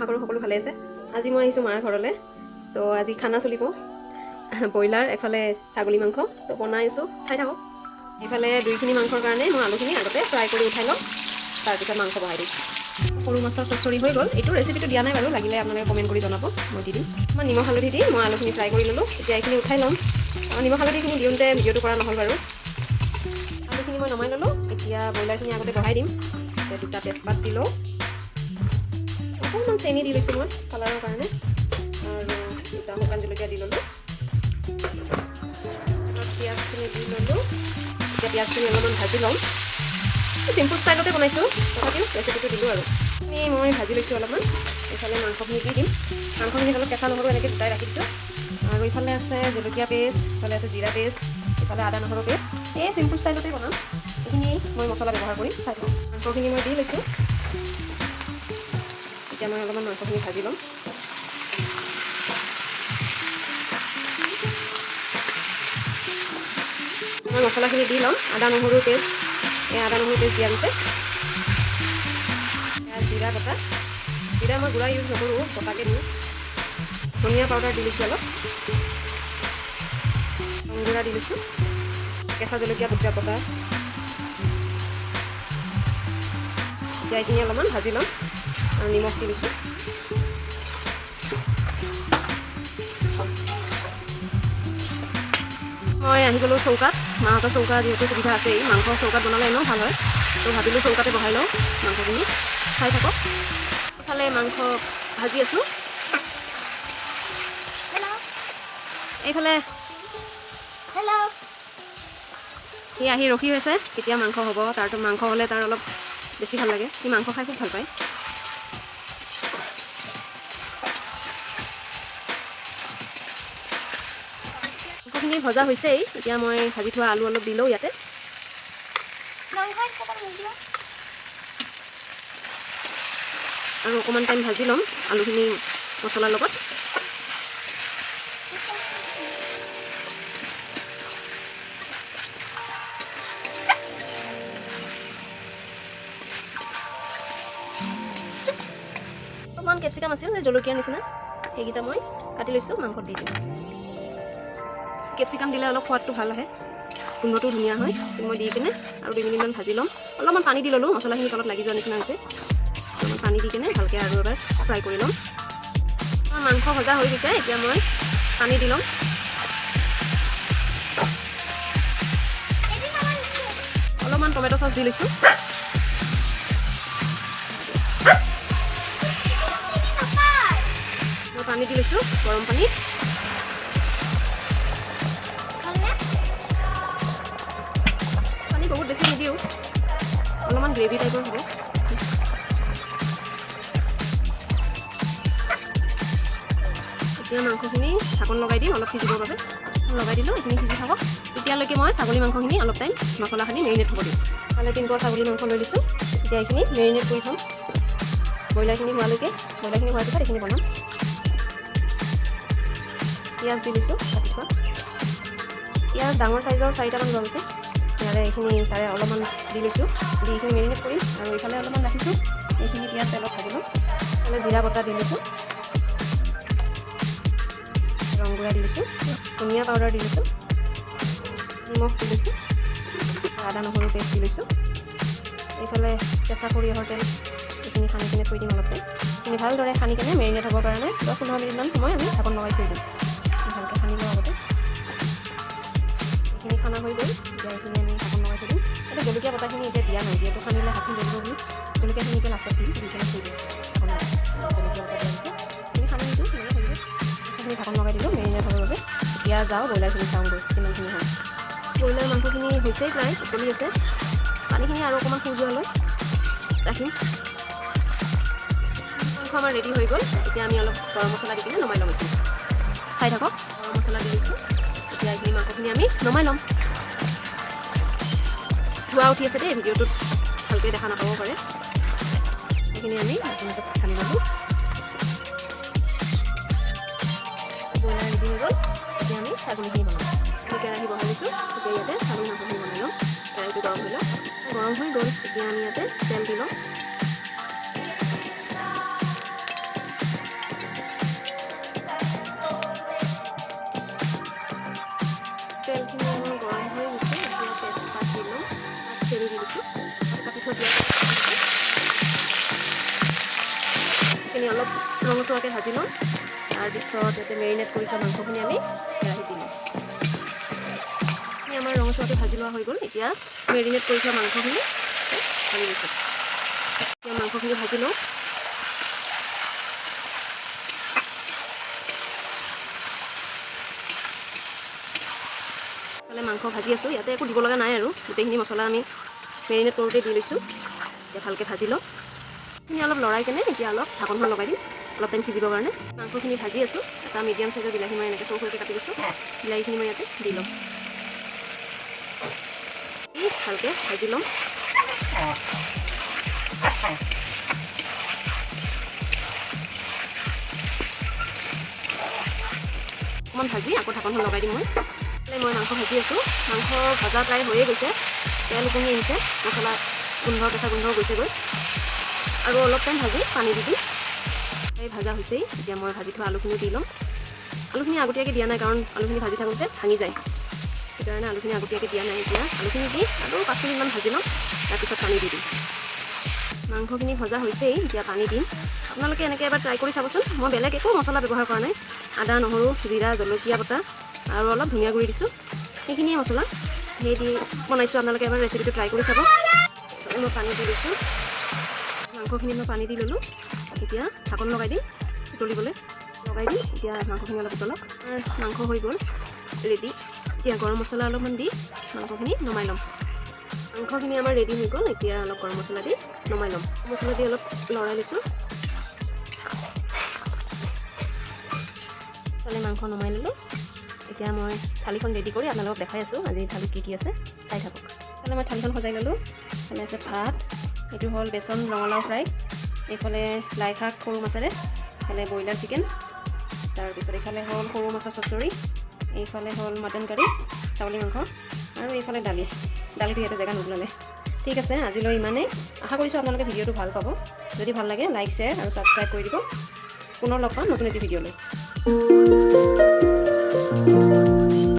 আশা কৰোঁ সকলো ভালে আছে। আজি মই আহিছোঁ মাৰ ঘৰলৈ। তো আজি খানা চলিব ব্ৰইলাৰ, এফালে ছাগলী মাংস। তো বনাইছোঁ, চাই থাকক। এইফালে 2খিনি মাংসৰ কাৰণে মই আলুখিনি আগতে ফ্ৰাই কৰি উঠাই ল'ম, তাৰপিছত মাংস বহাই দিম। সৰু মাছৰ চচৰি হৈ গ'ল। এইটো ৰেচিপিটো দিয়া নাই বাৰু, লাগিলে আপোনালোকে কমেণ্ট কৰি জনাব, মই দি দিম। মই নিমখ হালধি দি মই আলুখিনি ফ্ৰাই কৰি ল'লোঁ। এতিয়া এইখিনি উঠাই ল'ম। নিমখ হালধিখিনি দিওঁতে ভিডিঅ'টো কৰা নহ'ল বাৰু। আলুখিনি মই নমাই ল'লোঁ। এতিয়া ব্ৰইলাৰখিনি আগতে বহাই দিম। এতিয়া 2টা তেজপাত দি লওঁ, অকণমান চেনি দি লৈছোঁ মই কালাৰৰ কাৰণে, আৰু 2টা শুকান জলকীয়া দি ল'লোঁ। পিঁয়াজখিনি দি ল'লোঁ। এতিয়া পিঁয়াজখিনি অলপমান ভাজি ল'ম। চিম্পুল ষ্টাইলতে বনাইছোঁ, তথাপিও ৰেচিপিটো দিলোঁ আৰু। মই ভাজি লৈছোঁ অলপমান। এইফালে মাংসখিনি দি দিম। মাংসখিনি অলপ কেঁচা নহৰু এনেকৈ গোটাই ৰাখিছোঁ। আৰু ইফালে আছে জলকীয়া পেষ্ট, ইফালে আছে জিৰা পেষ্ট, ইফালে আদা নহৰু পেষ্ট। এই চিম্পুল ষ্টাইলতে বনাম। এইখিনি মই মছলা ব্যৱহাৰ কৰিম, চাই লওঁ। মাংসখিনি মই দি লৈছোঁ। এতিয়া মই অলপমান মাংসখিনি ভাজি ল'ম। মই মছলাখিনি দি ল'ম। আদা নহৰু পেষ্ট, এই আদা নহৰু পেষ্ট দিয়া গৈছে। জিৰা বটা, জিৰা মই গুড়া ইউজ নকৰোঁ, বটাকৈ দিওঁ। ধনিয়া পাউডাৰ দি লৈছোঁ অলপ, ৰং গুড়া দি লৈছোঁ, কেঁচা জলকীয়া দুটা বটা। এতিয়া এইখিনি অলপমান ভাজি ল'ম আৰু নিমখ দি লৈছোঁ। মই আহি গ'লোঁ চৌকাত। মাহঁতৰ চৌকা যিহেতু সুবিধা আছেই, মাংস চৌকাত বনালে এনেও ভাল হয়। তো ভাবিলোঁ চৌকাতে বহাই লওঁ মাংসখিনি, চাই থাকক। ইফালে মাংস ভাজি আছোঁ। এইফালে সি আহি ৰখি হৈছে, কেতিয়া মাংস হ'ব। তাৰতো মাংস হ'লে তাৰ অলপ বেছি ভাল লাগে, সি মাংস খাই খুব ভাল পায়। মাংসখিনি ভজা হৈছেই। এতিয়া মই ভাজি থোৱা আলু অলপ দিলোঁ ইয়াতে। আৰু অকণমান টাইম ভাজি ল'ম আলুখিনি মছলাৰ লগত। অকণমান কেপচিকাম আছিল জলকীয়াৰ নিচিনা, সেইকেইটা মই কাটি লৈছোঁ, মাংসত দি দিম। কেপচিকাম দিলে অলপ সোৱাদটো ভাল আহে, গোন্ধটো ধুনীয়া হয়। মই দি কিনে আৰু 2 মিনিটমান ভাজি ল'ম। অলপমান পানী দি ল'লোঁ, মছলাখিনি তলত লাগি যোৱা নিচিনা হৈছে। অলপমান পানী দি কিনে ভালকৈ আৰু এবাৰ ফ্ৰাই কৰি ল'ম। মাংস ভজা হৈ গৈছে। এতিয়া মই পানী দি ল'ম। অলপমান টমেটো চচ দি লৈছোঁ। মই পানী দি লৈছোঁ, গৰম পানী। পানী বহুত বেছি নিদিওঁ, অলপমান গ্ৰেভি টাইপৰ হ'ব। এতিয়া মাংসখিনি ঢাকন লগাই দিম অলপ সিজিবৰ বাবে। লগাই দিলোঁ, এইখিনি সিজি থাকক। এতিয়ালৈকে মই ছাগলী মাংসখিনি অলপ টাইম মছলা সানি মেৰিনেট হ'ব দিম। কাইলৈ 3 পোৱা ছাগলী মাংস লৈ লৈছোঁ। এতিয়া এইখিনি মেৰিনেট কৰি থ'ম। ব্ৰইলাৰখিনি হোৱালৈকে, ব্ৰইলাৰখিনি হোৱাৰ পিছত এইখিনি বনাম। পিঁয়াজ দি লৈছোঁ কাটি থোৱা। পিঁয়াজ ডাঙৰ চাইজৰ 4টামান লোৱা হৈছে। ইয়াৰে এইখিনি তাৰে অলপমান দি লৈছোঁ, দি এইখিনি মেৰিনেট কৰিম। আৰু এইফালে অলপমান ৰাখিছোঁ, এইখিনি পিঁয়াজ তেলত ভাজি ল'ম। এইফালে জিৰা বটা দি লৈছোঁ, ৰং গুড়া দি লৈছোঁ, ধনিয়া পাউডাৰ দি লৈছোঁ, নিমখ দি লৈছোঁ, আদা নহৰু পেষ্ট দি লৈছোঁ। এইফালে কেঁচা সৰিয়হৰ তেল, এইখিনি সানি কিনে থৈ দিম অলপ টাইম। এইখিনি ভালদৰে সানি কিনে মেৰিনেট হ'বৰ কাৰণে 10-15 মিনিটমান সময় আমি ঢাকন লগাই থৈ দিম। ভালকৈ সানি লওঁ আগতে। এইখিনি খানা হৈ গ'ল। এতিয়া এইখিনি আমি ঢাকন লগাই থৈ দিম। এতিয়া জলকীয়া বটাখিনি এতিয়া দিয়া নাই, যিহেতু সানিলে হাতখন জ্বলিব বুলি জলকীয়াখিনি এতিয়া লাষ্টত দিম, দি কিনে থৈ দিম। জলকীয়া বটা দিয়া হৈছে, এইখিনি সানি নিদিওঁ, সিমানে থাকিব। এইখিনি ঢাকন লগাই দিলোঁ মেৰিনেট হ'বৰ বাবে। এতিয়া যাওঁ ব্ৰইলাৰখিনি চাওঁগৈ কিমানখিনি হয়। ব্ৰইলাৰ মাংসখিনি হৈছেই, প্ৰায় উতলি আছে। পানীখিনি আৰু অকণমান সিজোৱালৈ ৰাখিম। মাংস আমাৰ ৰেডি হৈ গ'ল। এতিয়া আমি অলপ গৰম মছলা দি কিনে নমাই ল'ম। চাই থাকক, গৰম মছলা দি লৈছোঁ। এতিয়া এইখিনি মাংসখিনি আমি নমাই ল'ম। ধোৱা উঠি আছে দেই, ভিডিঅ'টোত ভালকৈ দেখা নাপাব পাৰে। সেইখিনি আমি বাচনটোত ঢালি ল'লোঁ। ব্ৰইলাৰ ৰেডি হৈ গ'ল। এতিয়া আমি ছাগলীখিনি বনাম। কেৰাহী বহাই দিছোঁ। এতিয়া ইয়াতে ছাগলী মাংসখিনি বনাই ল'ম। কেৰাহীটো গৰম হৈ লওক। গৰম হৈ গ'ল। এতিয়া আমি ইয়াতে তেল দি ল'ম। ৰঙচুৱাকৈ ভাজি লওঁ। তাৰপিছত ইয়াতে মেৰিনেট কৰি থোৱা মাংসখিনি আমি কেৰাহীত দি লওঁ। আমাৰ ৰঙচুৱাকৈ ভাজি লোৱা হৈ গ'ল। এতিয়া মেৰিনেট কৰি থোৱা মাংসখিনি ঢালি দিছোঁ। এতিয়া মাংসখিনি ভাজি লওঁ। মাংস ভাজি আছোঁ, ইয়াতে একো দিব লগা নাই আৰু গোটেইখিনি মছলা আমি মেৰিনেট কৰোঁতে দি লৈছোঁ। এতিয়া ভালকৈ ভাজি লওঁ। সেইখিনি অলপ লৰাই কেনে এতিয়া অলপ ঢাকনখন লগাই দিম অলপ টাইম সিজিবৰ কাৰণে। মাংসখিনি ভাজি আছোঁ। এটা মিডিয়াম চাইজৰ বিলাহী মই এনেকৈ সৰু সৰুকৈ কাটি দিছোঁ। বিলাহীখিনি মই ইয়াতে দি ল'ম। ভালকৈ ভাজি ল'ম। অকণমান ভাজি আকৌ ঢাকনখন লগাই দিম মই মাংস ভাজি আছোঁ। মাংস ভজা প্ৰায় হৈয়ে গৈছে, তেল ওপঙি আহিছে, মছলা কেঁচা গোন্ধ গৈছেগৈ। আৰু অলপ টাইম ভাজি পানী দি দিম। এই ভাজা হৈছেই। এতিয়া মই ভাজি থোৱা আলুখিনি দি ল'ম। আলুখিনি আগতীয়াকৈ দিয়া নাই, কাৰণ আলুখিনি ভাজি থাকোঁতে ভাঙি যায়, সেইকাৰণে আলুখিনি আগতীয়াকৈ দিয়া নাই। এতিয়া আলুখিনি দি আৰু 5 মিনিটমান ভাজি ল'ম, তাৰপিছত পানী দি দিম। মাংসখিনি ভজা হৈছেই, এতিয়া পানী দিম। আপোনালোকে এনেকৈ এবাৰ ট্ৰাই কৰি চাবচোন। মই বেলেগ একো মছলা ব্যৱহাৰ কৰা নাই। আদা, নহৰু, জিৰা, জলকীয়া বটা আৰু অলপ ধনিয়া গুড়ি দিছোঁ, সেইখিনিয়ে মছলা। সেই দি বনাইছোঁ। আপোনালোকে এবাৰ ৰেচিপিটো ট্ৰাই কৰি চাব। মই পানী দি দিছোঁ। মাংসখিনি মই পানী দি ল'লোঁ। এতিয়া ঢাকন লগাই দিম, উতলিবলৈ লগাই দিম। এতিয়া মাংসখিনি অলপ উতলক। মাংস হৈ গ'ল ৰেডি। এতিয়া গৰম মছলা অলপমান দি মাংসখিনি নমাই ল'ম। মাংসখিনি আমাৰ ৰেডি হৈ গ'ল। এতিয়া অলপ গৰম মছলা দি নমাই ল'ম। মছলা দি অলপ লৰাই লৈছোঁ। মাংস নমাই ল'লোঁ। এতিয়া মই থালিখন ৰেডি কৰি আপোনালোকক দেখাই আছোঁ আজি থালিত কি আছে, চাই থাকক। এইফালে মই থালিখন সজাই ল'লোঁ। এইফালে আছে ভাত, এইটো হ'ল বেচন ৰঙালাও ফ্ৰাই, এইফালে লাই শাক সৰু মাছেৰে, এইফালে ব্ৰইলাৰ চিকেন, তাৰপিছত এইফালে হ'ল সৰু মাছৰ চচৰি, এইফালে হ'ল মাটন কাৰী, ছাগলী মাংস, আৰু এইফালে দালিটো ইয়াতে জেগা নোলালে। ঠিক আছে, আজিলৈ ইমানেই। আশা কৰিছোঁ আপোনালোকে ভিডিঅ'টো ভাল পাব। যদি ভাল লাগে লাইক, শ্বেয়াৰ আৰু ছাবস্ক্ৰাইব কৰি দিব। পুনৰ লগ পাম নতুন এটি ভিডিঅ'লৈ।